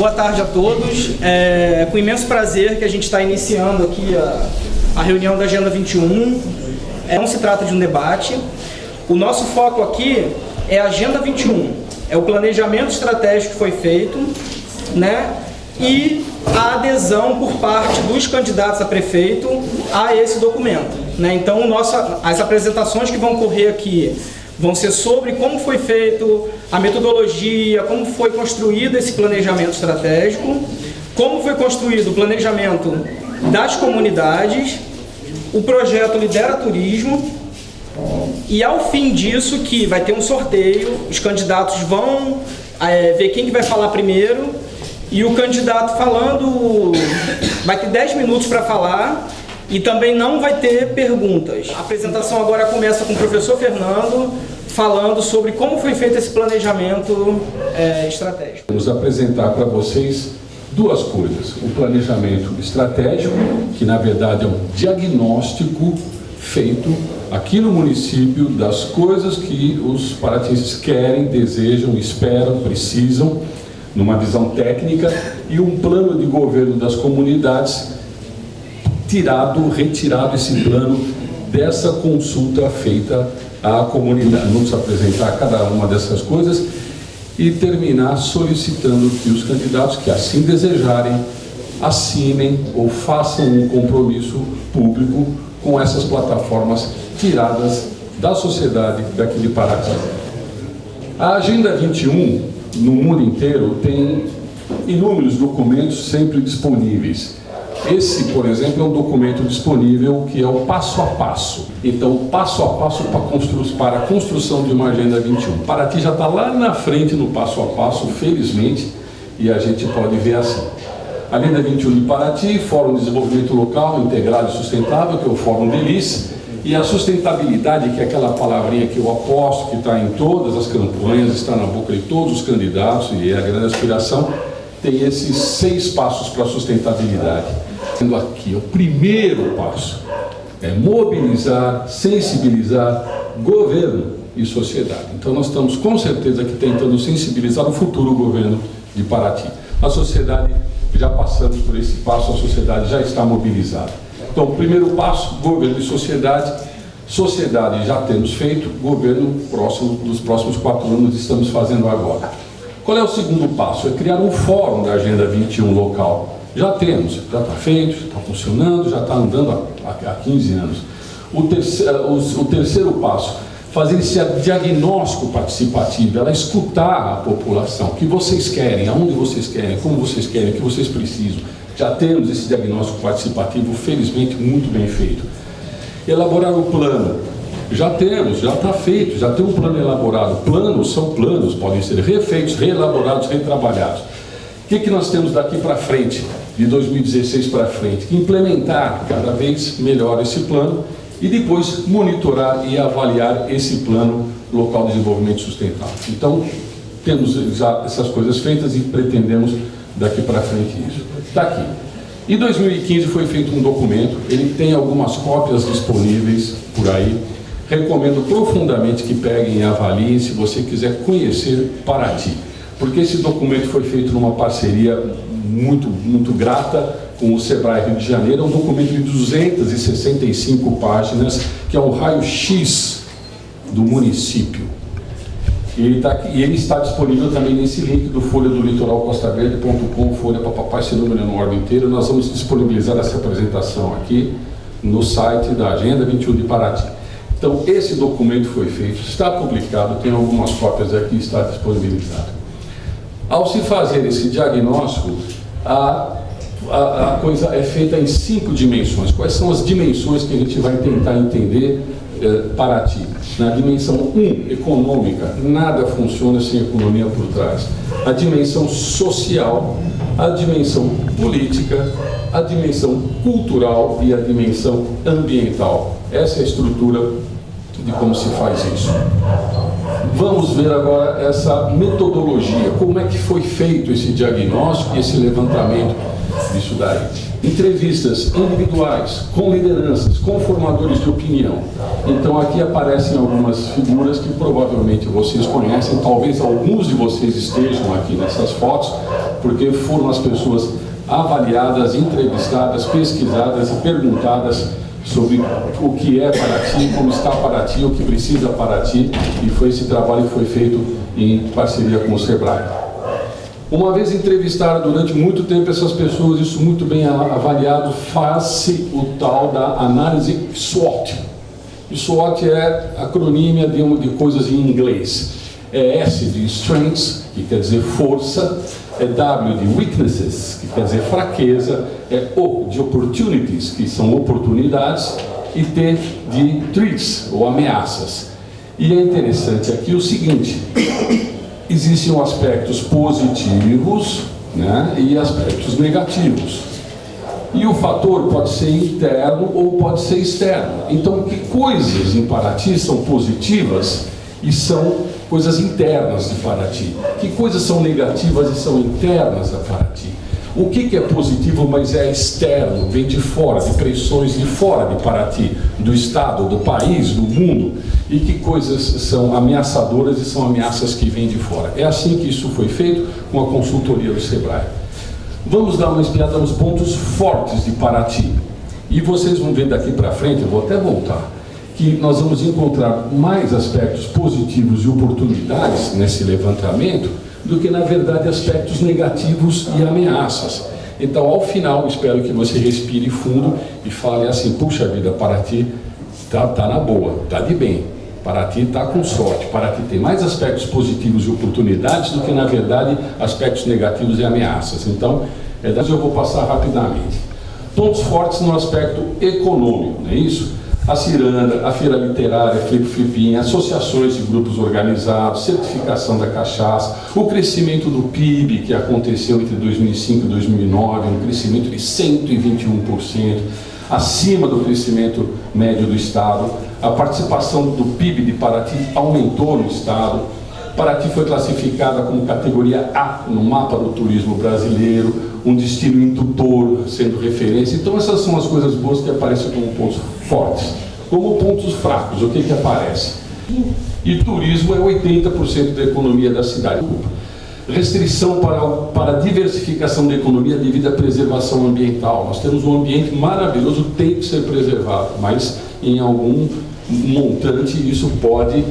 Boa tarde a todos. É com imenso prazer que a gente está iniciando aqui a reunião da Agenda 21. Não se trata de um debate. O nosso foco aqui é a Agenda 21. É o planejamento estratégico que foi feito, né? E a adesão por parte dos candidatos a prefeito a esse documento, né? Então, as apresentações que vão ocorrer aqui vão ser sobre como foi feito a metodologia, como foi construído esse planejamento estratégico, como foi construído o planejamento das comunidades, o projeto Lidera Turismo, e ao fim disso que vai ter um sorteio, os candidatos vão ver quem que vai falar primeiro, e o candidato falando vai ter 10 minutos para falar e também não vai ter perguntas. A apresentação agora começa com o professor Fernando falando sobre como foi feito esse planejamento estratégico. Vamos apresentar para vocês duas coisas. O planejamento estratégico, que na verdade é um diagnóstico feito aqui no município das coisas que os paratinenses querem, desejam, esperam, precisam, numa visão técnica, e um plano de governo das comunidades retirado esse plano dessa consulta feita à comunidade. Vamos apresentar cada uma dessas coisas e terminar solicitando que os candidatos que assim desejarem assinem ou façam um compromisso público com essas plataformas tiradas da sociedade daqui de Paraty. A Agenda 21, no mundo inteiro, tem inúmeros documentos sempre disponíveis. Esse, por exemplo, é um documento disponível que é o passo a passo. Então, o passo a passo para a construção de uma Agenda 21. Paraty já está lá na frente no passo a passo, felizmente, e a gente pode ver assim. Agenda 21 de Paraty, Fórum de Desenvolvimento Local Integrado e Sustentável, que é o Fórum de Lis, e a sustentabilidade, que é aquela palavrinha que eu aposto que está em todas as campanhas, está na boca de todos os candidatos, e é a grande aspiração, tem esses 6 passos para a sustentabilidade. Aqui, o primeiro passo é mobilizar, sensibilizar governo e sociedade. Então nós estamos com certeza aqui tentando sensibilizar o futuro governo de Paraty. A sociedade, já passamos por esse passo, a sociedade já está mobilizada. Então, o primeiro passo, governo e sociedade. Sociedade já temos feito, governo dos próximos 4 anos estamos fazendo agora. Qual é o segundo passo? É criar um fórum da Agenda 21 local. Já temos, já está feito, já está funcionando, já está andando há 15 anos. O terceiro passo, fazer esse diagnóstico participativo, ela escutar a população, o que vocês querem, aonde vocês querem, como vocês querem, o que vocês precisam. Já temos esse diagnóstico participativo, felizmente, muito bem feito. Elaborar o plano. Já temos, já está feito, já tem um plano elaborado. Planos são planos, podem ser refeitos, reelaborados, retrabalhados. O que nós temos daqui para frente, de 2016 para frente? Implementar cada vez melhor esse plano e depois monitorar e avaliar esse plano local de desenvolvimento sustentável. Então, temos já essas coisas feitas e pretendemos daqui para frente isso. Está aqui. Em 2015 foi feito um documento, ele tem algumas cópias disponíveis por aí. Recomendo profundamente que peguem e avaliem se você quiser conhecer Paraty, porque esse documento foi feito numa parceria muito grata com o Sebrae Rio de Janeiro. É um documento de 265 páginas, que é um raio-x do município. E ele está disponível também nesse link do folha do litoral costaverde.com, folha papapá, esse número é no órgão inteiro. Nós vamos disponibilizar essa apresentação aqui no site da Agenda 21 de Paraty. Então, esse documento foi feito, está publicado, tem algumas cópias aqui, está disponibilizado. Ao se fazer esse diagnóstico, a coisa é feita em 5 dimensões. Quais são as dimensões que a gente vai tentar entender Paraty? Na dimensão 1, econômica, nada funciona sem economia por trás. A dimensão social, a dimensão política, a dimensão cultural e a dimensão ambiental. Essa é a estrutura de como se faz isso. Vamos ver agora essa metodologia, como é que foi feito esse diagnóstico e esse levantamento disso daí. Entrevistas individuais, com lideranças, com formadores de opinião. Então aqui aparecem algumas figuras que provavelmente vocês conhecem, talvez alguns de vocês estejam aqui nessas fotos, porque foram as pessoas avaliadas, entrevistadas, pesquisadas e perguntadas sobre o que é para ti, como está para ti, o que precisa para ti, e foi esse trabalho que foi feito em parceria com o Sebrae. Uma vez entrevistadas durante muito tempo essas pessoas, isso muito bem avaliado, faz-se o tal da análise SWOT. E SWOT é acronimia de coisas em inglês. É S de Strengths, que quer dizer força, é W de Weaknesses, que quer dizer fraqueza, é O de Opportunities, que são oportunidades, e T de Threats, ou ameaças. E é interessante aqui o seguinte: existem aspectos positivos, né, e aspectos negativos. E o fator pode ser interno ou pode ser externo. Então, que coisas em Paraty são positivas e são coisas internas de Paraty? Que coisas são negativas e são internas a Paraty? O que é positivo, mas é externo, vem de fora, de pressões de fora de Paraty, do Estado, do país, do mundo? E que coisas são ameaçadoras e são ameaças que vêm de fora? É assim que isso foi feito com a consultoria do Sebrae. Vamos dar uma espiada nos pontos fortes de Paraty. E vocês vão ver daqui para frente, eu vou até voltar, que nós vamos encontrar mais aspectos positivos e oportunidades nesse levantamento do que, na verdade, aspectos negativos e ameaças. Então, ao final, espero que você respire fundo e fale assim: puxa vida, Paraty tá na boa, tá de bem, Paraty está com sorte, Paraty tem mais aspectos positivos e oportunidades do que, na verdade, aspectos negativos e ameaças. Então, eu vou passar rapidamente. Pontos fortes no aspecto econômico, não é isso? A Ciranda, a Feira Literária, Flip, associações de grupos organizados, certificação da cachaça, o crescimento do PIB que aconteceu entre 2005 e 2009, um crescimento de 121%, acima do crescimento médio do Estado. A participação do PIB de Paraty aumentou no Estado. Paraty foi classificada como categoria A no mapa do turismo brasileiro, um destino indutor, sendo referência. Então essas são as coisas boas que aparecem como pontos fortes. Como pontos fracos, o que aparece? E turismo é 80% da economia da cidade. Restrição para a diversificação da economia devido à preservação ambiental. Nós temos um ambiente maravilhoso, tem que ser preservado, mas em algum montante isso pode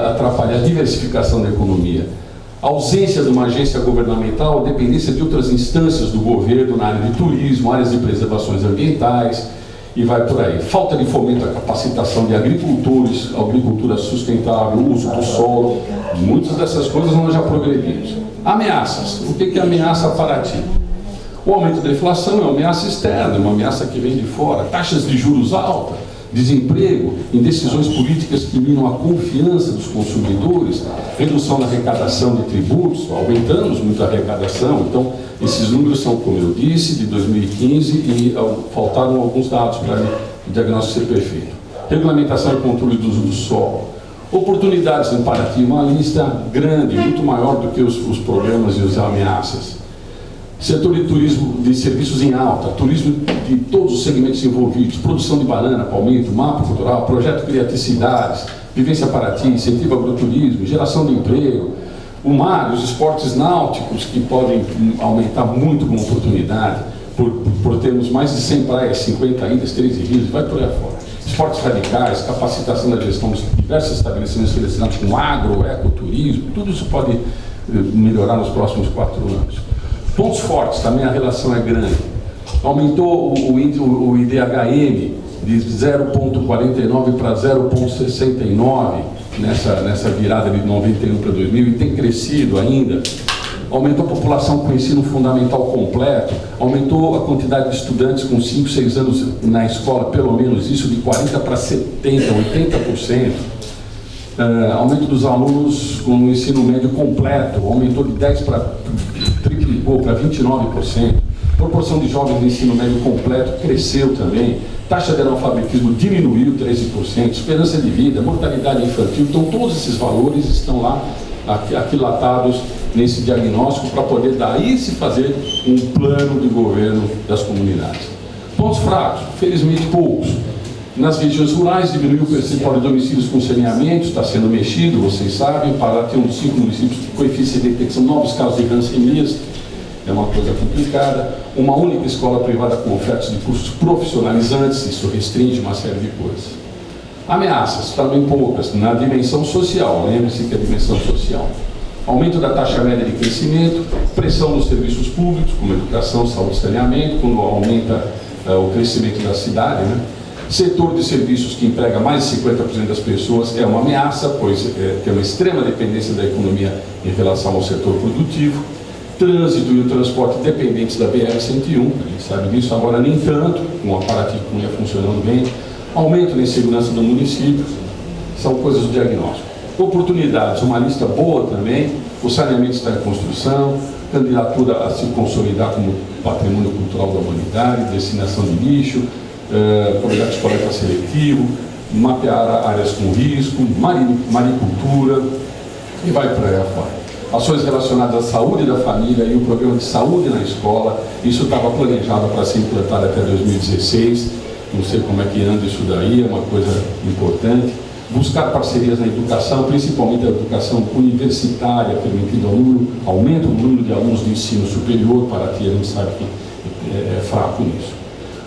atrapalhar a diversificação da economia. A ausência de uma agência governamental, a dependência de outras instâncias do governo na área de turismo, áreas de preservações ambientais, e vai por aí. Falta de fomento à capacitação de agricultores, agricultura sustentável, uso do solo, muitas dessas coisas nós já progredimos. Ameaças. O que ameaça Paraty? O aumento da inflação é uma ameaça externa, uma ameaça que vem de fora. Taxas de juros altas, desemprego, indecisões políticas que minam a confiança dos consumidores, redução da arrecadação de tributos, aumentamos muito a arrecadação. Então, esses números são, como eu disse, de 2015 e faltaram alguns dados para o diagnóstico ser perfeito. Regulamentação e controle do uso do solo. Oportunidades em Paraty, uma lista grande, muito maior do que os problemas e as ameaças. Setor de turismo de serviços em alta, turismo de todos os segmentos envolvidos, produção de banana, palmito, mapa cultural, projeto Criaticidades, Vivência Paraty, incentivo ao agroturismo, geração de emprego, o mar, os esportes náuticos que podem aumentar muito como oportunidade, por termos mais de 100 praias, 50 ilhas, 13 rios, vai por aí fora. Esportes radicais, capacitação da gestão dos diversos estabelecimentos relacionados com agro, ecoturismo, tudo isso pode melhorar nos próximos 4 anos. Pontos fortes, também a relação é grande. Aumentou o IDHM de 0,49 para 0,69 nessa virada de 91 para 2000 e tem crescido ainda. Aumentou a população com ensino fundamental completo, aumentou a quantidade de estudantes com 5, 6 anos na escola, pelo menos isso, de 40 para 70, 80%. Aumento dos alunos com o ensino médio completo, aumentou de 10 para triplicou para 29%. Proporção de jovens no ensino médio completo cresceu também taxa de analfabetismo diminuiu 13%, esperança de vida, mortalidade infantil. Então todos esses valores estão lá aquilatados nesse diagnóstico para poder daí se fazer um plano de governo das comunidades. Pontos fracos, felizmente poucos. Nas regiões rurais diminuiu o percentual de domicílios com saneamento, está sendo mexido, vocês sabem. Pará tem um dos 5 municípios que coeficiente de detecção novos casos de rancenias, é uma coisa complicada. Uma única escola privada com ofertas de cursos profissionalizantes, isso restringe uma série de coisas. Ameaças, também poucas, na dimensão social, lembre-se que é a dimensão social. Aumento da taxa média de crescimento, pressão nos serviços públicos, como educação, saúde e saneamento, quando aumenta o crescimento da cidade, né? Setor de serviços que emprega mais de 50% das pessoas é uma ameaça, pois tem uma extrema dependência da economia em relação ao setor produtivo. Trânsito e o transporte dependentes da BR-101, a gente sabe disso, agora nem tanto, com o Paraty que não ia funcionando bem. Aumento na insegurança do município, são coisas do diagnóstico. Oportunidades, uma lista boa também, o saneamento está em construção, candidatura a se consolidar como patrimônio cultural da humanidade, destinação de lixo, projeto de coleta seletivo, mapear áreas com risco, maricultura, e vai para aí afora. Ações relacionadas à saúde da família e o programa de saúde na escola, isso estava planejado para ser implantado até 2016, não sei como é que anda isso daí, é uma coisa importante. Buscar parcerias na educação, principalmente a educação universitária, permitindo aumento do número de alunos de ensino superior. Paraty, a gente sabe que é fraco nisso.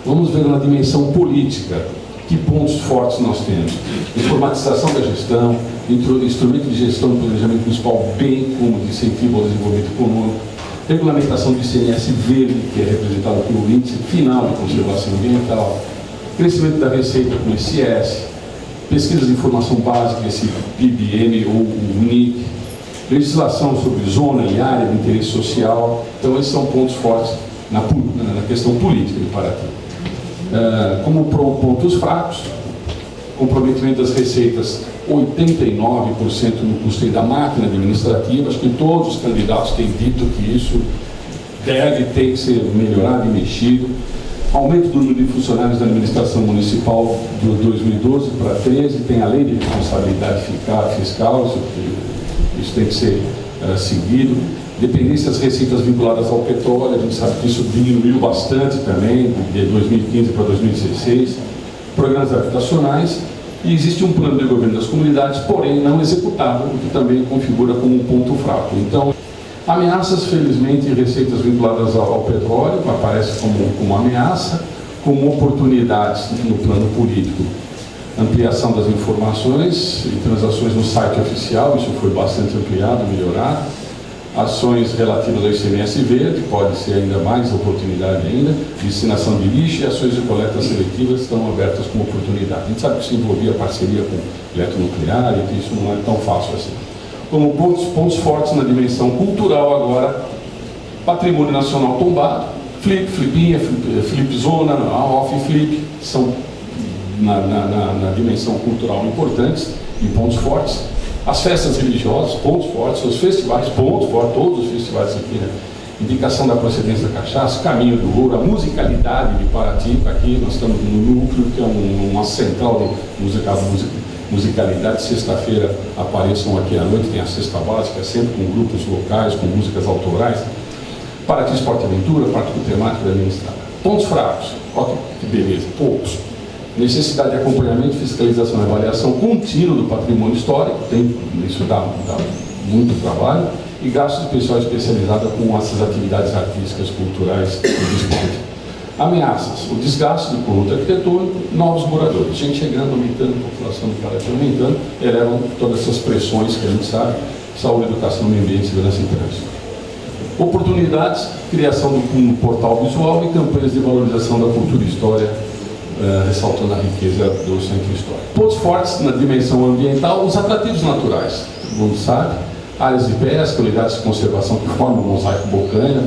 Vamos ver na dimensão política, que pontos fortes nós temos. Informatização da gestão, instrumento de gestão do planejamento municipal, bem como de incentivo ao desenvolvimento econômico, regulamentação do ICMS verde, que é representado pelo índice final de conservação ambiental, crescimento da receita com o ICS, pesquisas de informação básica, esse PIB-M ou o NIC, legislação sobre zona e área de interesse social. Então esses são pontos fortes na questão política de Paraty. Como pontos fracos, comprometimento das receitas, 89% no custeio da máquina administrativa. Acho que todos os candidatos têm dito que isso ter que ser melhorado e mexido. Aumento do número de funcionários da administração municipal de 2012 para 13, tem a lei de responsabilidade fiscal, isso tem que ser seguido. Dependência das receitas vinculadas ao petróleo, a gente sabe que isso diminuiu bastante também, de 2015 para 2016. Programas habitacionais, e existe um plano de governo das comunidades, porém não executado, o que também configura como um ponto fraco. Então, ameaças, felizmente, receitas vinculadas ao petróleo, aparece como uma ameaça, como oportunidades no plano político. Ampliação das informações e transações no site oficial, isso foi bastante ampliado, melhorado. Ações relativas ao ICMS verde, pode ser ainda mais oportunidade ainda. Destinação de lixo e ações de coleta seletivas estão abertas como oportunidade. A gente sabe que isso envolvia parceria com eletronuclear e que isso não é tão fácil assim. Como pontos fortes na dimensão cultural agora, patrimônio nacional tombado, flipinha, flipzona, off flip, são na dimensão cultural importantes e pontos fortes. As festas religiosas, pontos fortes, os festivais, pontos fortes, todos os festivais aqui, né? Indicação da procedência da cachaça, caminho do ouro, a musicalidade de Paraty, aqui nós estamos no núcleo, que é uma central de musicalidade. Sexta-feira apareçam aqui à noite, tem a cesta básica, sempre com grupos locais, com músicas autorais. Paraty Esporte e Aventura, parte com temática da administrada. Pontos fracos, olha que beleza, poucos. Necessidade de acompanhamento, fiscalização e avaliação contínua do patrimônio histórico, isso dá muito trabalho, e gasto de pessoal especializado com essas atividades artísticas, culturais e de esporte. Ameaças, o desgaste do conjunto arquitetônico, novos moradores, gente chegando, aumentando, a população do Paraty aumentando, elevam todas essas pressões que a gente sabe, saúde, educação, meio ambiente, segurança e trânsito. Oportunidades, criação de um portal visual e campanhas de valorização da cultura e história, ressaltando a riqueza do centro histórico. Pontos fortes na dimensão ambiental, os atrativos naturais, todo mundo sabe, áreas de pesca, unidades de conservação que formam o mosaico bocanha,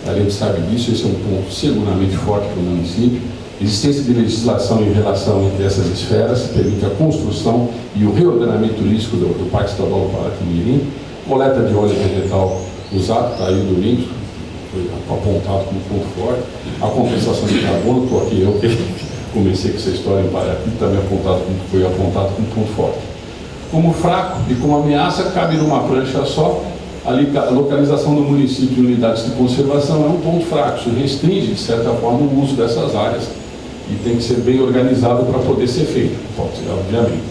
a gente sabe disso, esse é um ponto seguramente forte para o município. Existência de legislação em relação entre essas esferas, que permite a construção e o reordenamento turístico do Parque Estadual do Paraty-Mirim, coleta de óleo vegetal usado, está aí o domingo, foi apontado como ponto forte, a compensação de carbono, estou aqui eu que comecei com essa história em Paraty, também foi apontado como ponto forte. Como fraco e como ameaça, cabe numa prancha só. A localização do município de unidades de conservação é um ponto fraco. Isso restringe, de certa forma, o uso dessas áreas e tem que ser bem organizado para poder ser feito, pode ser, obviamente.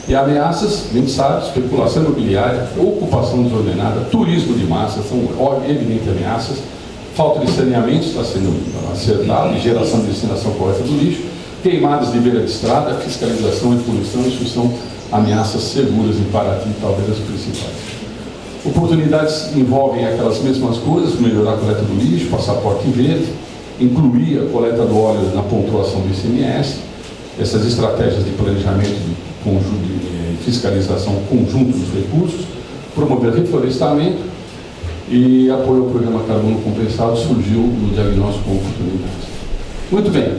E ameaças, a gente sabe, especulação imobiliária, ocupação desordenada, turismo de massa, são evidentes ameaças, falta de saneamento está sendo acertado, geração de destinação correta do lixo, queimadas de beira de estrada, fiscalização e poluição, isso são ameaças seguras em Paraty, talvez as principais. Oportunidades envolvem aquelas mesmas coisas, melhorar a coleta do lixo, passaporte verde, incluir a coleta do óleo na pontuação do ICMS, essas estratégias de planejamento de fiscalização conjunto dos recursos, promover reflorestamento e apoio ao programa Carbono Compensado surgiu no diagnóstico com oportunidades. Muito bem.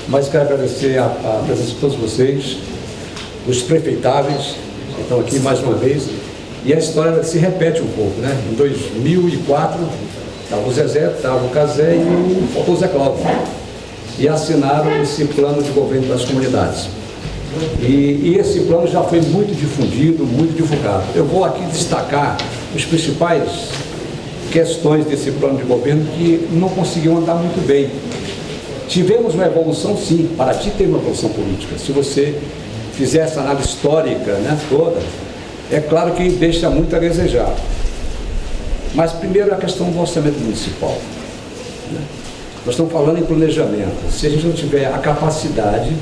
Mas quero agradecer a presença de todos vocês, os prefeitáveis, que estão aqui mais uma vez, e a história se repete um pouco, né? Em 2004, estava o Zezé, estava o Cazé e o Zé Cláudio, e assinaram esse plano de governo das comunidades. E esse plano já foi muito difundido, muito divulgado. Eu vou aqui destacar as principais questões desse plano de governo que não conseguiu andar muito bem. Tivemos uma evolução, sim, Paraty tem uma evolução política. Se você fizer essa análise histórica, né, toda, é claro que deixa muito a desejar. Mas primeiro a questão do orçamento municipal, né? Nós estamos falando em planejamento. Se a gente não tiver a capacidade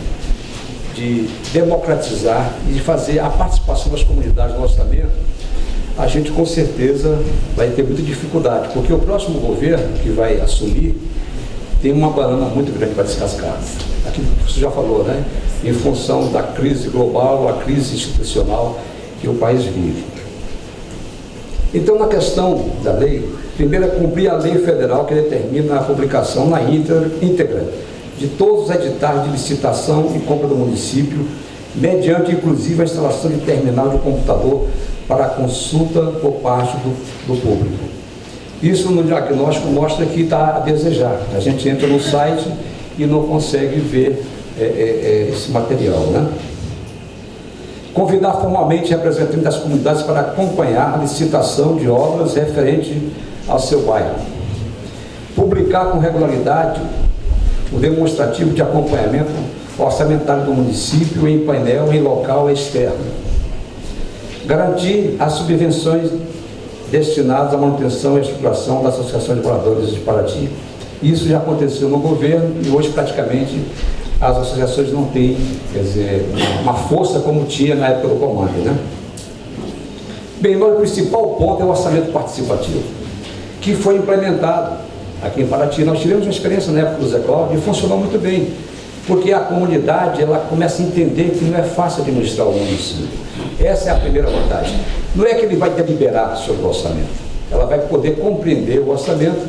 de democratizar e de fazer a participação das comunidades no orçamento, a gente com certeza vai ter muita dificuldade, porque o próximo governo que vai assumir tem uma banana muito grande para descascar. Aquilo que você já falou, né? Em função da crise global, a crise institucional que o país vive. Então, na questão da lei, primeiro é cumprir a lei federal que determina a publicação na íntegra de todos os editais de licitação e compra do município, mediante inclusive a instalação de terminal de computador para a consulta por parte do público. Isso no diagnóstico mostra que está a desejar. A gente entra no site e não consegue ver esse material, né? Convidar formalmente representantes das comunidades para acompanhar a licitação de obras referente ao seu bairro. Publicar com regularidade o demonstrativo de acompanhamento orçamentário do município em painel em local externo. Garantir as subvenções destinadas à manutenção e estruturação da Associação de Moradores de Paraty. Isso já aconteceu no governo e hoje praticamente as associações não têm, quer dizer, uma força como tinha na época do comando, né? Bem, mas o principal ponto é o orçamento participativo, que foi implementado aqui em Paraty. Nós tivemos uma experiência na época do Zé Cláudio e funcionou muito bem, porque a comunidade ela começa a entender que não é fácil administrar o município. Essa é a primeira vantagem. Não é que ele vai deliberar sobre o orçamento, ela vai poder compreender o orçamento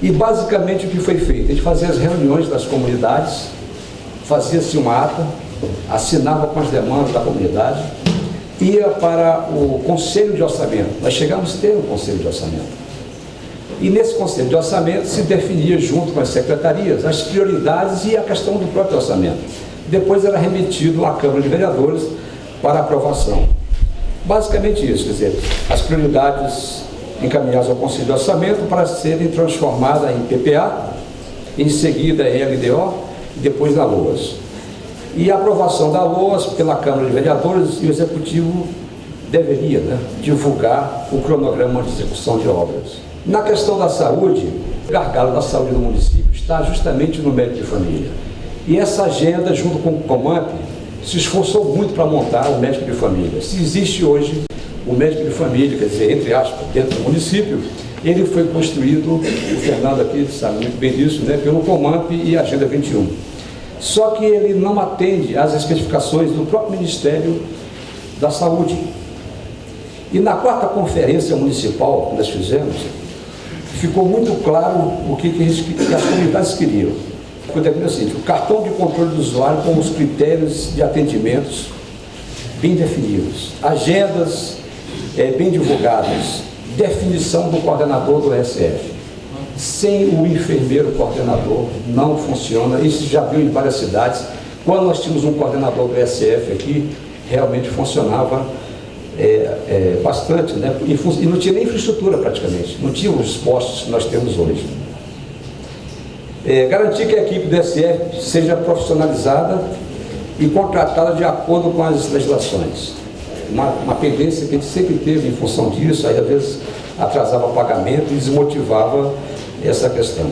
e basicamente o que foi feito? A gente fazia as reuniões das comunidades, fazia-se uma ata, assinava com as demandas da comunidade, ia para o Conselho de Orçamento. Nós chegamos a ter um Conselho de Orçamento. E nesse Conselho de Orçamento se definia, junto com as secretarias, as prioridades e a questão do próprio orçamento. Depois era remetido à Câmara de Vereadores para aprovação. Basicamente isso, quer dizer, as prioridades encaminhadas ao Conselho de Orçamento para serem transformadas em PPA, em seguida em LDO, e depois na LOAS. E a aprovação da LOAS pela Câmara de Vereadores, e o Executivo deveria, né, divulgar o cronograma de execução de obras. Na questão da saúde, o gargalo da saúde do município está justamente no médico de família. E essa agenda, junto com o Comamp, se esforçou muito para montar o médico de família. Se existe hoje o médico de família, quer dizer, entre aspas, dentro do município, ele foi construído, o Fernando aqui sabe muito bem disso, né, pelo Comamp e a Agenda 21. Só que ele não atende às especificações do próprio Ministério da Saúde. E na quarta conferência municipal que nós fizemos, ficou muito claro o que as comunidades queriam. Foi assim, o cartão de controle do usuário com os critérios de atendimentos bem definidos, agendas bem divulgadas, definição do coordenador do SF, sem o enfermeiro coordenador não funciona. Isso já viu em várias cidades. Quando nós tínhamos um coordenador do SF aqui, realmente funcionava bastante, né? E não tinha nem infraestrutura praticamente, não tinha os postos que nós temos hoje. Garantir que a equipe do SF seja profissionalizada e contratada de acordo com as legislações. Uma pendência que a gente sempre teve em função disso, aí às vezes atrasava o pagamento e desmotivava essa questão.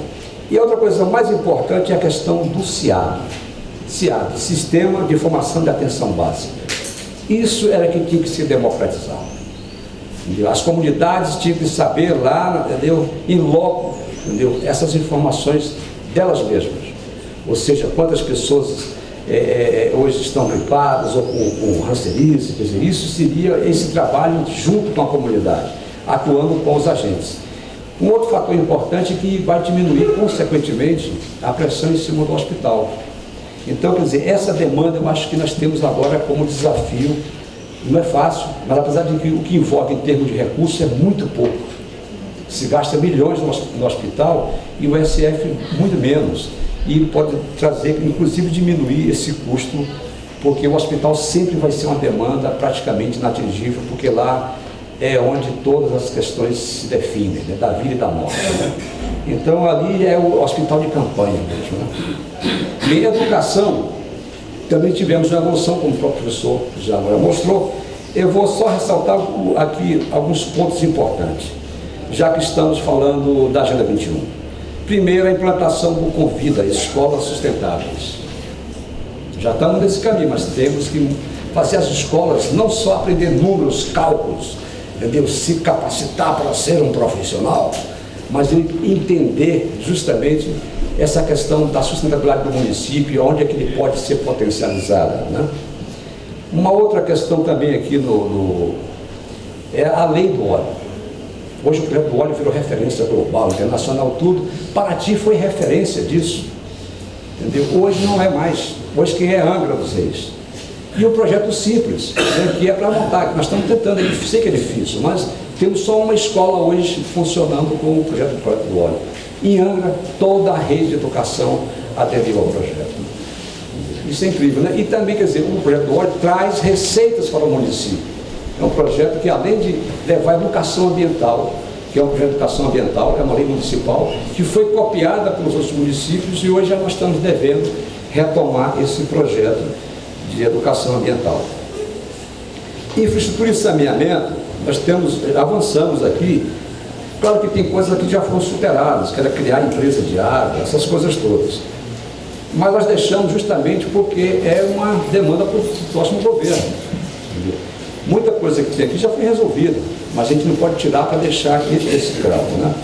E a outra coisa mais importante é a questão do SIAD, Sistema de Informação de Atenção Básica. Isso era que tinha que ser democratizado. Entendeu? As comunidades tinham que saber lá, entendeu, em loco, entendeu, essas informações delas mesmas. Ou seja, quantas pessoas hoje estão gripadas ou com hanseníase, quer dizer, isso seria esse trabalho junto com a comunidade, atuando com os agentes. Um outro fator importante é que vai diminuir, consequentemente, a pressão em cima do hospital. Então, quer dizer, essa demanda eu acho que nós temos agora como desafio. Não é fácil, mas apesar de que o que envolve em termos de recursos é muito pouco. Se gasta milhões no hospital e o SF muito menos. E pode trazer, inclusive diminuir esse custo, porque o hospital sempre vai ser uma demanda praticamente inatingível, porque lá é onde todas as questões se definem, né, da vida e da morte. Né? Então ali é o hospital de campanha mesmo. Né? E em educação, também tivemos uma evolução, como o próprio professor já agora mostrou. Eu vou só ressaltar aqui alguns pontos importantes, já que estamos falando da Agenda 21. Primeiro, a implantação do Convida, escolas sustentáveis. Já estamos nesse caminho, mas temos que fazer as escolas não só aprender números, cálculos, entendeu? Se capacitar para ser um profissional, mas entender justamente essa questão da sustentabilidade do município, onde é que ele pode ser potencializado. Né? Uma outra questão também aqui é a lei do óleo. Hoje o projeto do óleo virou referência global, internacional, tudo. Paraty foi referência disso. Entendeu? Hoje não é mais. Hoje quem é Angra dos Reis. E o projeto simples, né, que é para montar, que nós estamos tentando, eu sei que é difícil, mas temos só uma escola hoje funcionando com o projeto do óleo. Em Angra, toda a rede de educação aderiu ao projeto. Isso é incrível, né? E também, quer dizer, o projeto do óleo traz receitas para o município. É um projeto que, além de levar a educação ambiental, que é um projeto de educação ambiental, é uma lei municipal, que foi copiada pelos outros municípios e hoje já nós estamos devendo retomar esse projeto de educação ambiental. Infraestrutura e saneamento, nós avançamos aqui. Claro que tem coisas que já foram superadas, que era criar empresa de água, essas coisas todas. Mas nós deixamos justamente porque é uma demanda para o próximo governo. Entendeu? Muita coisa que tem aqui já foi resolvida, mas a gente não pode tirar para deixar esse grau. Né?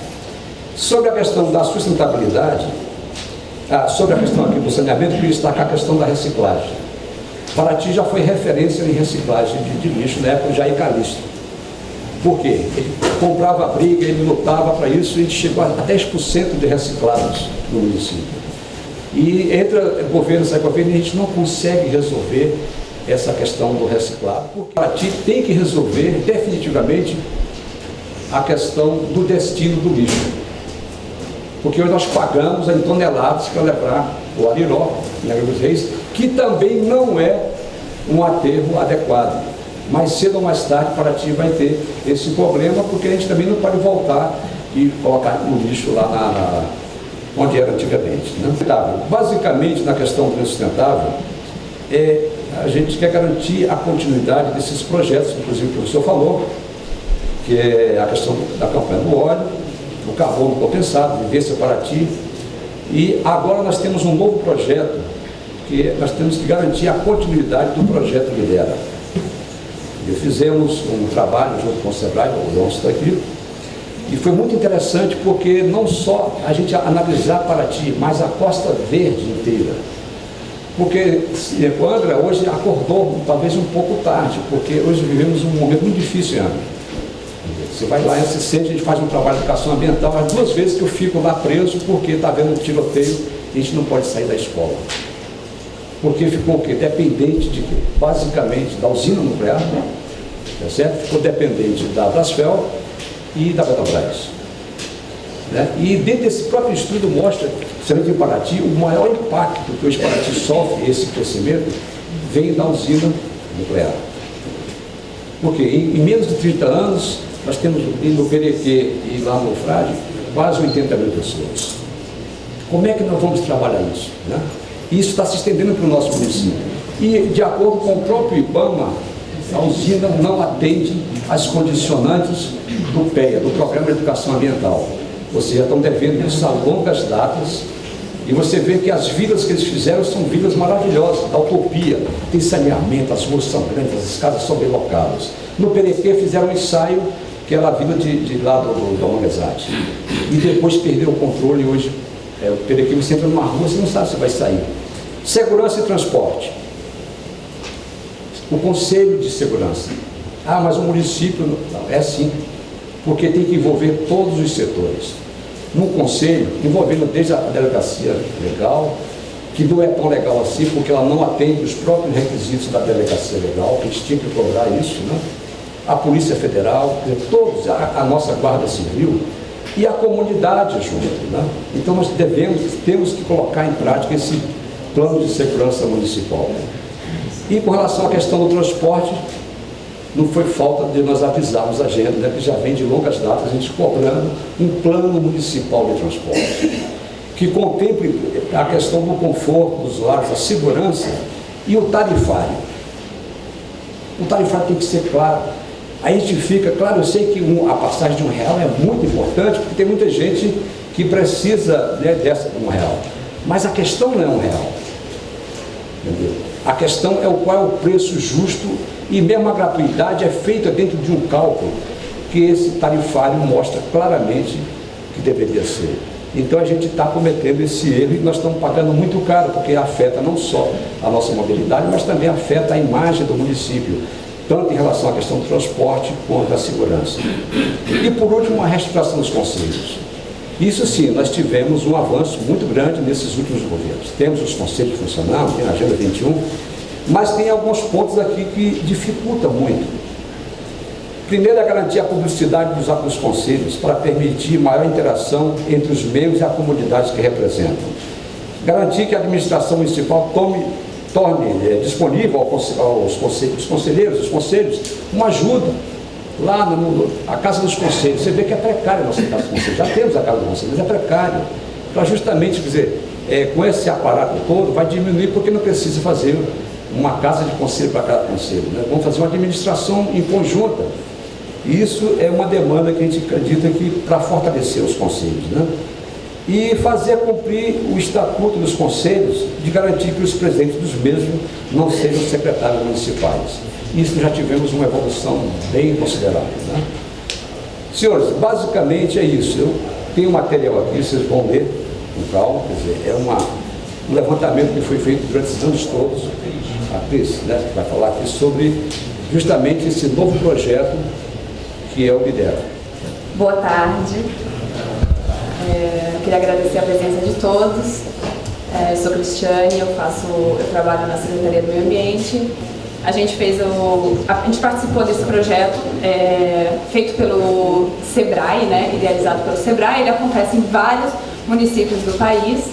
Sobre a questão da sustentabilidade, sobre a questão aqui do saneamento, eu queria destacar a questão da reciclagem. Paraty já foi referência em reciclagem de lixo na época de Jair Calixto. Por quê? Ele comprava a briga, ele lutava para isso, e a gente chegou a 10% de reciclados no município. E entra governo, sai governo, e a gente não consegue resolver essa questão do reciclado, porque Paraty tem que resolver definitivamente a questão do destino do lixo. Porque hoje nós pagamos em toneladas para levar o Ariró, em Angra dos Reis, que também não é um aterro adequado. Mais cedo ou mais tarde, Paraty vai ter esse problema, porque a gente também não pode voltar e colocar o lixo lá onde era antigamente. Né? Basicamente, na questão do sustentável, a gente quer garantir a continuidade desses projetos, inclusive o professor falou, que é a questão da campanha do óleo, do carbono compensado, Vivência Paraty, e agora nós temos um novo projeto, que nós temos que garantir a continuidade do projeto Lidera. Fizemos um trabalho junto com o Sebrae, o João está aqui, e foi muito interessante porque não só a gente analisar Paraty, mas a Costa Verde inteira. Porque o Angra hoje acordou talvez um pouco tarde, porque hoje vivemos um momento muito difícil em Angra. Você vai lá em SC, a gente faz um trabalho de educação ambiental, mas 2 vezes que eu fico lá preso porque está havendo um tiroteio e a gente não pode sair da escola. Porque ficou o quê? Dependente de quê? Basicamente da usina nuclear, tá certo? Ficou dependente da Brasfel e da Petrobras. né? E dentro desse próprio estudo mostra, principalmente em Paraty, o maior impacto que hoje Paraty sofre, esse crescimento, vem da usina nuclear. Porque em menos de 30 anos, nós temos no Perequê e lá no Frade, quase 80 mil pessoas. Como é que nós vamos trabalhar isso, né? Isso está se estendendo para o nosso município. E, de acordo com o próprio IBAMA, a usina não atende às condicionantes do PEA, do Programa de Educação Ambiental. Ou seja, estão devendo isso a longas datas. E você vê que as vilas que eles fizeram são vilas maravilhosas, da utopia. Tem saneamento, as ruas são grandes, as casas são bem locadas. No Perequê fizeram um ensaio, que era a vila de lá do Manguezate. E depois perdeu o controle e hoje, o Perequê, você entra numa rua, você não sabe se vai sair. Segurança e transporte. O Conselho de Segurança. Ah, mas o município não, é assim, porque tem que envolver todos os setores. No Conselho, envolvendo desde a delegacia legal, que não é tão legal assim, porque ela não atende os próprios requisitos da delegacia legal, que a gente tinha que cobrar isso, né? A Polícia Federal, todos, a nossa Guarda Civil e a comunidade junto, né? Então nós temos que colocar em prática esse plano de segurança municipal. E com relação à questão do transporte, não foi falta de nós avisarmos a gente, né, que já vem de longas datas, a gente cobrando um plano municipal de transporte, que contemple a questão do conforto dos usuários, a segurança e o tarifário. O tarifário tem que ser claro. A gente fica, claro, eu sei que a passagem de R$1 é muito importante, porque tem muita gente que precisa, né, dessa de R$1. Mas a questão não é R$1. Entendeu? A questão é qual é o preço justo, e mesmo a gratuidade é feita dentro de um cálculo que esse tarifário mostra claramente que deveria ser. Então a gente está cometendo esse erro e nós estamos pagando muito caro, porque afeta não só a nossa mobilidade, mas também afeta a imagem do município, tanto em relação à questão do transporte quanto à segurança. E por último, a reestruturação dos conselhos. Isso sim, nós tivemos um avanço muito grande nesses últimos governos. Temos os conselhos funcionando, tem a Agenda 21, mas tem alguns pontos aqui que dificultam muito. Primeiro é garantir a publicidade dos conselhos para permitir maior interação entre os membros e a comunidade que representam. Garantir que a administração municipal torne disponível aos conselheiros, os conselhos, uma ajuda. Lá a Casa dos Conselhos, você vê que é precária a nossa Casa dos Conselhos, já temos a Casa dos Conselhos, mas é precária. Para justamente, quer dizer, com esse aparato todo, vai diminuir, porque não precisa fazer uma casa de conselho para cada conselho, né? Vamos fazer uma administração em conjunta. E isso é uma demanda que a gente acredita que para fortalecer os conselhos, né? E fazer cumprir o estatuto dos conselhos, de garantir que os presidentes dos mesmos não sejam secretários municipais. Isso já tivemos uma evolução bem considerável, né? Senhores, basicamente é isso. Eu tenho um material aqui, vocês vão ler com calma, quer dizer, é um levantamento que foi feito durante esses anos todos. A Cris, né, vai falar aqui sobre justamente esse novo projeto que é o Lidera. Boa tarde. Eu queria agradecer a presença de todos. Eu sou Cristiane, eu trabalho na Secretaria do Meio Ambiente. A gente participou desse projeto feito pelo SEBRAE, né, idealizado pelo SEBRAE. Ele acontece em vários municípios do país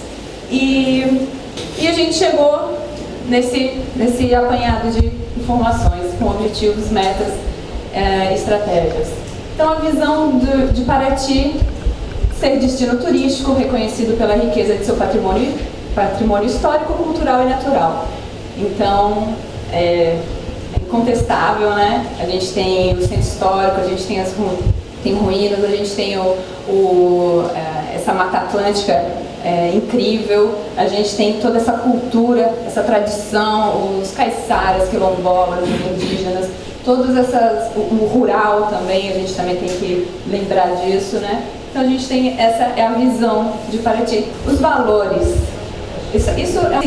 e a gente chegou nesse apanhado de informações com objetivos, metas, estratégias. Então, a visão de Paraty ser destino turístico reconhecido pela riqueza de seu patrimônio histórico, cultural e natural. Então, é incontestável, né? A gente tem o centro histórico, a gente tem tem ruínas, a gente tem essa Mata Atlântica incrível, a gente tem toda essa cultura, essa tradição, os caiçaras, quilombolas, os indígenas, o rural também, a gente também tem que lembrar disso, né? Então a gente tem essa a visão de Paraty. Os valores, esse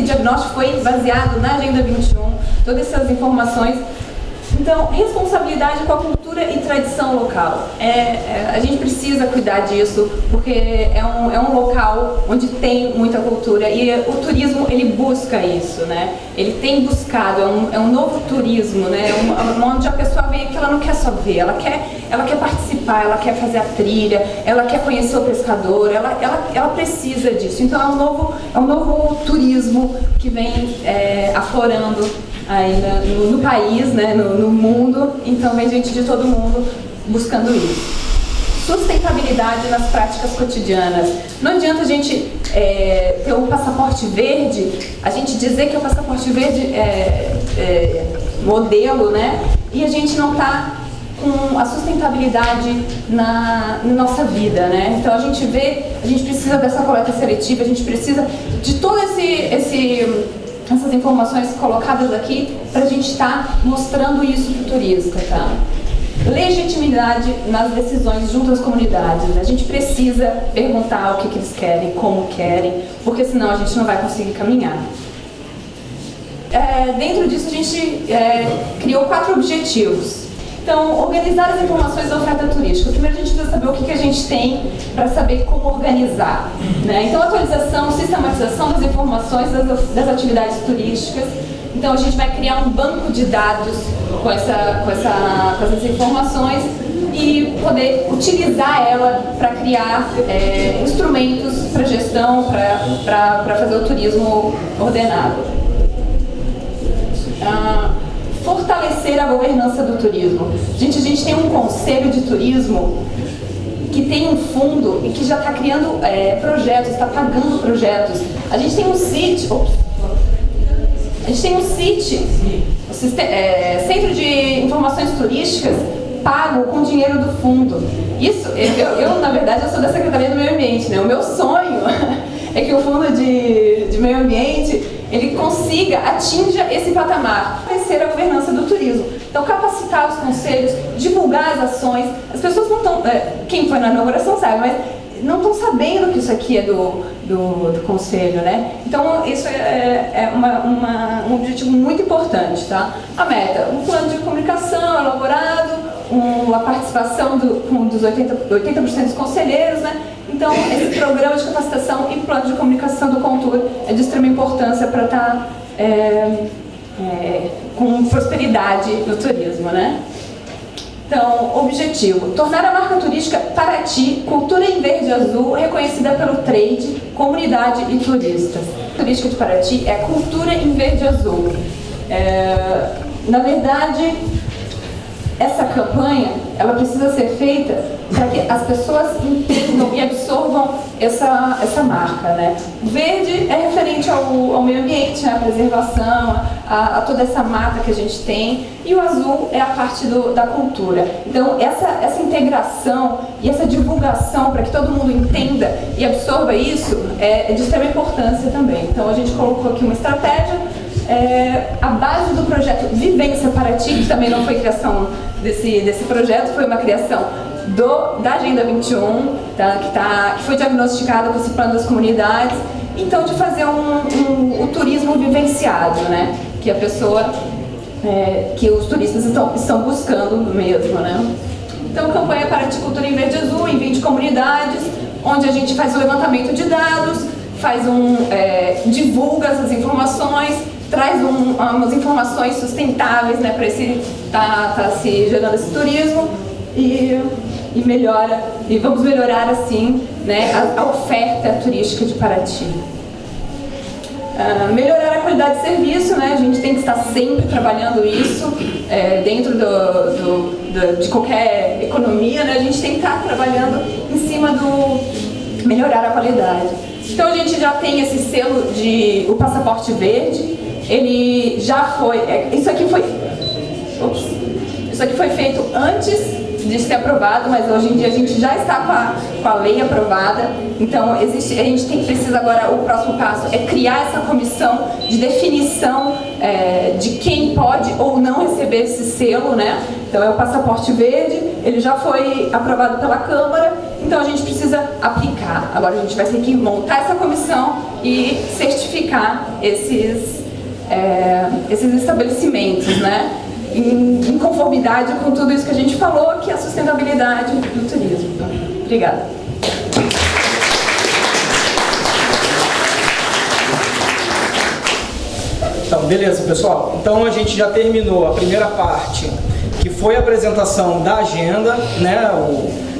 diagnóstico foi baseado na Agenda 21, todas essas informações Então, responsabilidade com a cultura e tradição local. A gente precisa cuidar disso, porque é um local onde tem muita cultura e o turismo, ele busca isso, né? Ele tem buscado, é um novo turismo, né? Onde a pessoa vem que ela não quer só ver, ela quer participar, ela quer fazer a trilha, ela quer conhecer o pescador, ela precisa disso. Então é um novo turismo que vem aflorando aí no país, né, no mundo. Então vem gente de todo mundo buscando isso. Sustentabilidade nas práticas cotidianas. Não adianta a gente ter um passaporte verde, a gente dizer que o passaporte verde é modelo, né, e a gente não está com a sustentabilidade na nossa vida, né? Então a gente precisa dessa coleta seletiva, a gente precisa de todo essas informações colocadas aqui para a gente estar mostrando isso para o turista, tá? Legitimidade nas decisões junto às comunidades. A gente precisa perguntar o que eles querem, como querem, porque senão a gente não vai conseguir caminhar. Dentro disso a gente criou 4 objetivos. Então, organizar as informações da oferta turística. Primeiro a gente precisa saber o que a gente tem para saber como organizar, né? Então, atualização, sistematização das informações das atividades turísticas. Então, a gente vai criar um banco de dados com essas informações e poder utilizar ela para criar instrumentos para gestão, para fazer o turismo ordenado. Fortalecer a governança do turismo. A gente tem um conselho de turismo que tem um fundo e que já está criando projetos, está pagando projetos. A gente tem um CIT, Centro de Informações Turísticas, pago com dinheiro do fundo. Isso, eu na verdade, eu sou da Secretaria do Meio Ambiente, né? O meu sonho é que o Fundo de Meio Ambiente ele atinja esse patamar, crescer a governança do turismo. Então, capacitar os conselhos, divulgar as ações. As pessoas não estão, quem foi na inauguração sabe, mas não estão sabendo que isso aqui é do conselho, né? Então, isso é um objetivo muito importante, tá? A meta, um plano de comunicação elaborado, a participação dos 80% dos conselheiros, né? Então, esse programa de capacitação e plano de comunicação do Contur é de extrema importância para estar com prosperidade no turismo, né? Então, objetivo, tornar a marca turística Paraty, cultura em verde e azul, reconhecida pelo trade, comunidade e turistas. A turística de Paraty é a cultura em verde e azul. Na verdade, essa campanha, ela precisa ser feita para que as pessoas entendam e absorvam essa marca, né? O verde é referente ao meio ambiente, né? A preservação, a toda essa mata que a gente tem, e o azul é a parte da cultura. Então, essa integração e essa divulgação para que todo mundo entenda e absorva isso é de extrema importância também. Então, a gente colocou aqui uma estratégia. A base do projeto Vivência Paraty, que também não foi criação desse projeto, foi uma criação da Agenda 21, tá, que foi diagnosticada com esse plano das comunidades. Então, de fazer o turismo vivenciado, né? Que a pessoa, que os turistas estão buscando mesmo, né? Então, campanha Paraty Cultura em Verde e Azul, em 20 comunidades, onde a gente faz o levantamento de dados, divulga essas informações, traz umas informações sustentáveis, né, para tá se gerando esse turismo e melhora, e vamos melhorar assim, né, a oferta turística de Paraty. Melhorar a qualidade de serviço, né, a gente tem que estar sempre trabalhando isso dentro de qualquer economia, né, a gente tem que estar trabalhando em cima do melhorar a qualidade. Então a gente já tem esse selo o passaporte verde. Ele já foi, isso aqui foi feito antes de ser aprovado, mas hoje em dia a gente já está com a lei aprovada. Então a gente precisa agora, o próximo passo é criar essa comissão de definição de quem pode ou não receber esse selo, né? Então é o passaporte verde, ele já foi aprovado pela Câmara, então a gente precisa aplicar. Agora a gente vai ter que montar essa comissão e certificar esses estabelecimentos, né? em conformidade com tudo isso que a gente falou, que é a sustentabilidade do turismo. Obrigada. Então, beleza, pessoal. Então a gente já terminou a primeira parte, que foi a apresentação da agenda, né?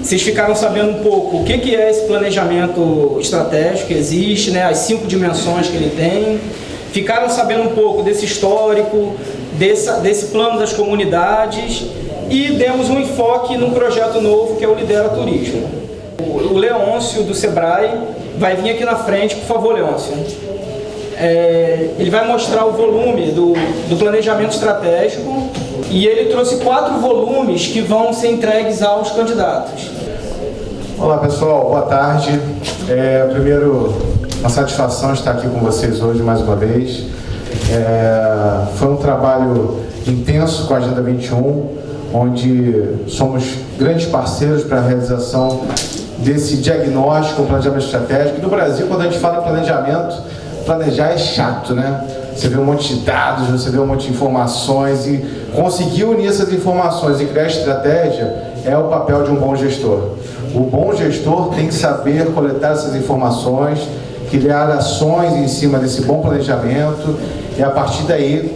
Vocês ficaram sabendo um pouco o que é esse planejamento estratégico que existe, né? As 5 dimensões que ele tem. Ficaram sabendo um pouco desse histórico, desse plano das comunidades, e demos um enfoque num projeto novo que é o Lidera Turismo. O Leôncio do Sebrae vai vir aqui na frente, por favor, Leôncio. Ele vai mostrar o volume do planejamento estratégico, e ele trouxe 4 volumes que vão ser entregues aos candidatos. Olá pessoal, boa tarde. Primeiro, uma satisfação estar aqui com vocês hoje mais uma vez. Foi um trabalho intenso com a Agenda 21, onde somos grandes parceiros para a realização desse diagnóstico, planejamento estratégico. No Brasil, quando a gente fala em planejamento, planejar é chato, né? Você vê um monte de dados, você vê um monte de informações, e conseguir unir essas informações e criar estratégia é o papel de um bom gestor. O bom gestor tem que saber coletar essas informações, criar ações em cima desse bom planejamento e, a partir daí,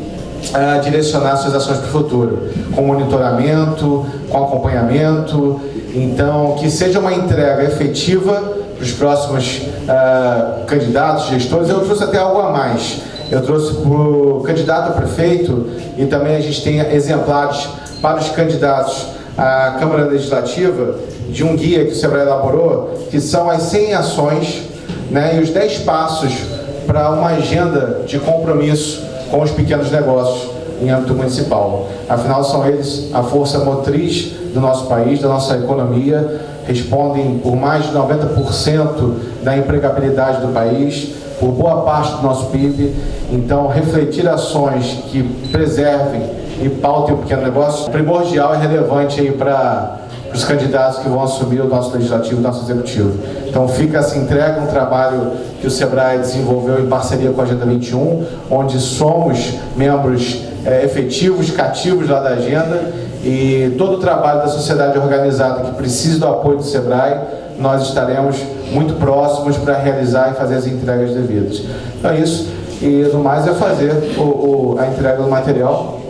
direcionar suas ações para o futuro, com monitoramento, com acompanhamento. Então, que seja uma entrega efetiva para os próximos candidatos, gestores. Eu trouxe até algo a mais. Eu trouxe para o candidato a prefeito, e também a gente tem exemplares para os candidatos à Câmara Legislativa, de um guia que o Sebrae elaborou, que são as 100 ações, né, e os 10 passos para uma agenda de compromisso com os pequenos negócios em âmbito municipal. Afinal, são eles a força motriz do nosso país, da nossa economia, respondem por mais de 90% da empregabilidade do país, por boa parte do nosso PIB. Então, refletir ações que preservem e pautem o pequeno negócio primordial e relevante aí para os candidatos que vão assumir o nosso legislativo, o nosso executivo. Então fica essa entrega, um trabalho que o Sebrae desenvolveu em parceria com a Agenda 21, onde somos membros efetivos, cativos lá da agenda, e todo o trabalho da sociedade organizada que precisa do apoio do Sebrae, nós estaremos muito próximos para realizar e fazer as entregas devidas. Então é isso, e no mais é fazer a entrega do material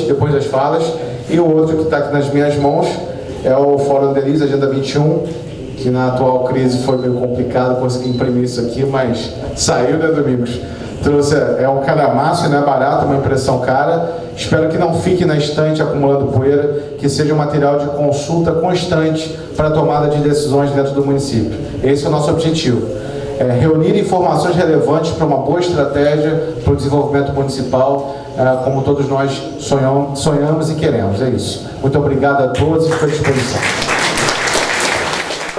depois das falas. E o outro que está aqui nas minhas mãos é o Fórum Delis, Agenda 21, que na atual crise foi meio complicado conseguir imprimir isso aqui, mas saiu, né, Domingos? Trouxe, é um calhamaço, não é barato, uma impressão cara. Espero que não fique na estante acumulando poeira, que seja um material de consulta constante para a tomada de decisões dentro do município. Esse é o nosso objetivo. Reunir informações relevantes para uma boa estratégia para o desenvolvimento municipal, como todos nós sonhamos e queremos. É isso. Muito obrigado a todos e fico à disposição.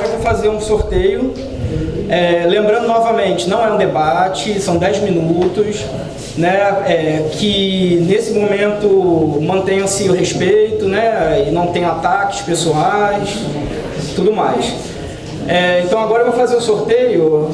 Eu vou fazer um sorteio. Lembrando novamente, não é um debate, são 10 minutos, né, que nesse momento mantenham-se o respeito, né, e não tem ataques pessoais, tudo mais. Então agora eu vou fazer o sorteio.